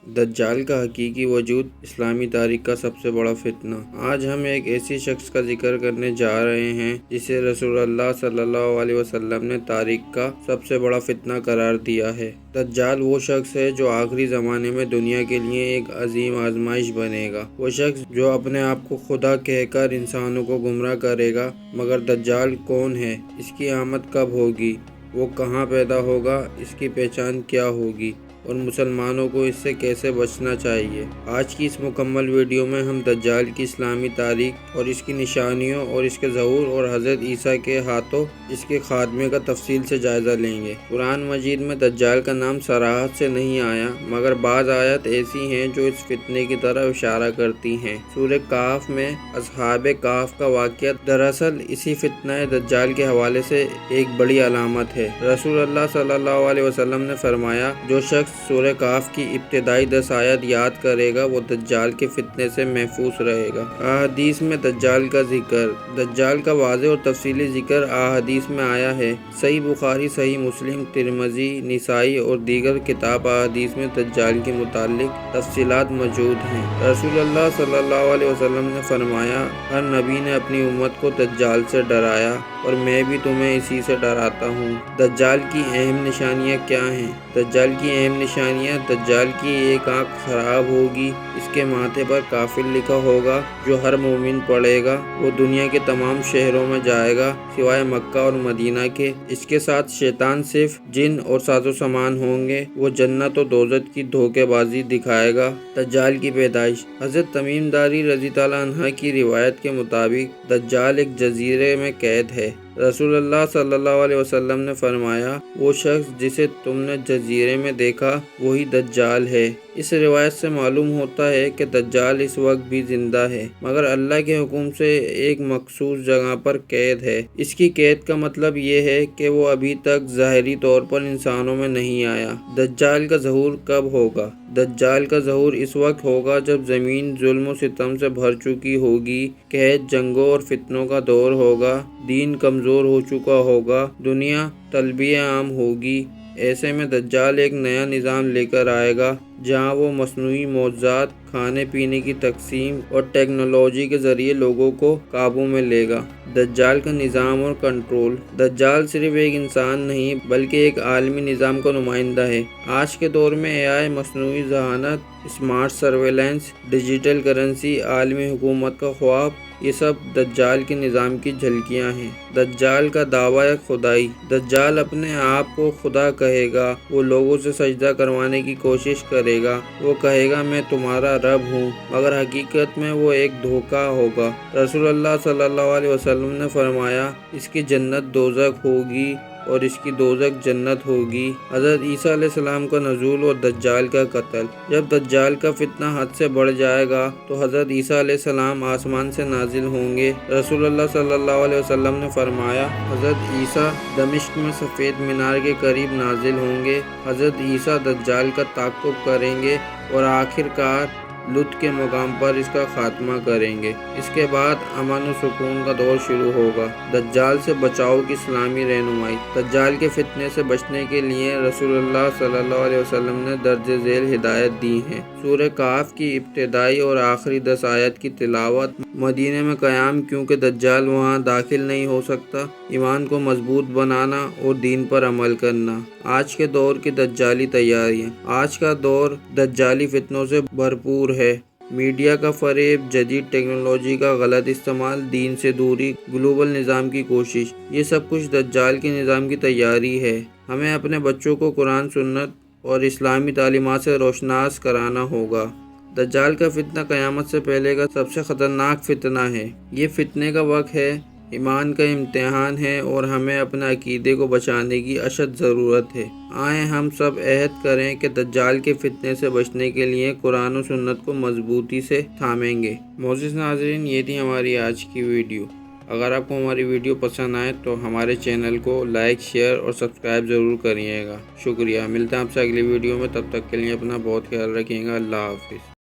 दज्जाल का हकीकी वजूद इस्लामी तारीख का सबसे बड़ा फितना। आज हम एक ऐसी शख्स का जिक्र करने जा रहे हैं जिसे रसूलुल्लाह सल्लल्लाहु अलैहि वसल्लम ने तारीख का सबसे बड़ा फितना करार दिया है। दज्जाल वो शख्स है जो आखिरी ज़माने में दुनिया के लिए एक अजीम आजमाइश बनेगा। वो शख्स जो अपने आप को खुदा कहकर इंसानों को गुमराह करेगा। मगर दज्जाल कौन है, इसकी आमद कब होगी, वो कहाँ पैदा होगा, इसकी पहचान क्या होगी और मुसलमानों को इससे कैसे बचना चाहिए। आज की इस मुकम्मल वीडियो में हम दज्जाल की इस्लामी तारीख और इसकी निशानियों और इसके ज़हूर और हज़रत ईसा के हाथों इसके खात्मे का तफसील से जायज़ा लेंगे। कुरान मजीद में दज्जाल का नाम सराहत से नहीं आया, मगर बाज़ आयत ऐसी हैं जो इस फितने की तरफ इशारा करती हैं। सूरह काफ में असहाबे काफ का वाक़या दरअसल इसी फितना दज्जाल के हवाले से एक बड़ी अलामत है। रसूलुल्लाह सल्लल्लाहु अलैहि वसल्लम ने फरमाया, जो शख्स सूरह काफ की इब्तिदाई 10 आयत याद करेगा वो दज्जाल के फितने से महफूज रहेगा। अहादीस में दज्जाल का जिक्र। दज्जाल का वाज़ेह और तफसीली जिक्र अहादीस में आया है। सही बुखारी, सही मुस्लिम, तिरमिज़ी, निसाई और दीगर किताब अहादीस में दज्जाल के मुतालिक तफसीलात मौजूद हैं। रसूलुल्लाह सल्लल्लाहु अलैहि वसल्लम ने फरमाया, हर नबी ने अपनी उम्मत को दज्जाल से डराया और मैं भी तुम्हें इसी से डराता हूँ। दज्जाल की अहम निशानियाँ क्या हैं? दज्जाल की अहम निशानियाँ: दज्जाल की एक आँख खराब होगी, इसके माथे पर काफिर लिखा होगा जो हर मोमिन पढ़ेगा वो दुनिया के तमाम शहरों में जाएगा सिवाय मक्का और मदीना के। इसके साथ शैतान सिर्फ जिन और साजो सामान होंगे, वो जन्नत और दोज़ख की धोखेबाजी दिखाएगा। दज्जाल की पैदाइश। हज़रत तमीम दारी रज़ी ताला अन्हा की रिवायत के मुताबिक दज्जाल एक जजीरे में कैद है। रसूलुल्लाह सल्लल्लाहु अलैहि वसल्लम ने फरमाया, वो शख्स जिसे तुमने जजीरे में देखा वही दज्जाल है। इस रिवायत से मालूम होता है कि दज्जाल इस वक्त भी जिंदा है, मगर अल्लाह के हुक्म से एक मखसूस जगह पर कैद है। इसकी कैद का मतलब ये है कि वो अभी तक ज़ाहिरी तौर पर इंसानों में नहीं आया। दज्जाल का ज़हूर कब होगा? दज्जाल का ज़हूर इस वक्त होगा जब ज़मीन जुल्म और सितम से भर चुकी होगी, कैद, जंगों और फितनों का दौर होगा, दीन कमज़ोर हो चुका होगा, दुनिया तलबिया आम होगी। ऐसे में दज्जाल एक नया निज़ाम लेकर आएगा जहाँ वो मसनूई मौज़ात, खाने पीने की तकसीम और टेक्नोलॉजी के ज़रिए लोगों को काबू में लेगा। दज्जाल का निज़ाम और कंट्रोल। दज्जाल सिर्फ एक इंसान नहीं बल्कि एक आलमी निज़ाम का नुमाइंदा है। आज के दौर में AI, मसनूई ज़हानत, स्मार्ट सर्वेलेंस, डिजिटल करेंसी, आलमी हुकूमत का ख्वाब, ये सब दज्जाल के निज़ाम की झलकियाँ हैं। दज्जाल का दावा या खुदाई। दज्जाल अपने आप को खुदा कहेगा, वो लोगों से सजदा करवाने की कोशिश करेगा, वो कहेगा मैं तुम्हारा रब हूँ, मगर हकीकत में वो एक धोखा होगा। रसूलुल्लाह सल्लल्लाहु अलैहि वसल्लम ने फरमाया, इसकी जन्नत दोज़ख होगी और इसकी दोज़ख जन्नत होगी। हज़रत ईसा अलैहिस्सलाम का नज़ूल और दज्जाल का कत्ल। जब दज्जाल का फितना हद से बढ़ जाएगा तो हज़रत ईसा अलैहिस्सलाम आसमान से नाजिल होंगे। रसूलुल्लाह सल्लल्लाहु अलैहि वसल्लम ने फरमाया, हज़रत ईसा दमिश्क में सफ़ेद मीनार के करीब नाजिल होंगे। हज़रत ईसा दज्जाल का ताक़ुब करेंगे और आखिरकार लुत्फ़ के मुकाम पर इसका खात्मा करेंगे। इसके बाद अमन और सुकून का दौर शुरू होगा। दज्जाल से बचाव की इस्लामी रहनुमाई। दज्जाल के फितने से बचने के लिए रसूलुल्लाह सल्लल्लाहु अलैहि वसल्लम ने दर्ज झेल हिदायत दी हैं। सूरह काफ की इब्तिदाई और आखिरी 10 आयत की तिलावत। मदीने में क़याम क्योंकि दज्जाल वहाँ दाखिल नहीं हो सकता। ईमान को मजबूत बनाना और दीन पर अमल करना। आज के दौर की दज्जाली तैयारियाँ। आज का दौर दज्जाली फितनों से भरपूर है। मीडिया का फ़रेब, जदीद टेक्नोलॉजी का गलत इस्तेमाल, दीन से दूरी, ग्लोबल निज़ाम की कोशिश, ये सब कुछ दज्जाल के निज़ाम की तैयारी है। हमें अपने बच्चों को कुरान, सुन्नत और इस्लामी तालीमात से रोशनास कराना होगा। दज्जाल का फितना क़यामत से पहले का सबसे ख़तरनाक फितना है। ये फितने का वक्त है, ईमान का इम्तिहान है और हमें अपने अकीदे को बचाने की अशद ज़रूरत है। आए हम सब अहद करें कि दज्जाल के फितने से बचने के लिए कुरान और सुन्नत को मजबूती से थामेंगे। मोअज़्ज़िज़ नाज़रीन, ये थी हमारी आज की वीडियो। अगर आपको हमारी वीडियो पसंद आए तो हमारे चैनल को लाइक, शेयर और सब्सक्राइब ज़रूर करिएगा। शुक्रिया। मिलते हैं आपसे अगली वीडियो में, तब तक के लिए अपना बहुत ख्याल रखिएगा। अल्लाह हाफ़िज़।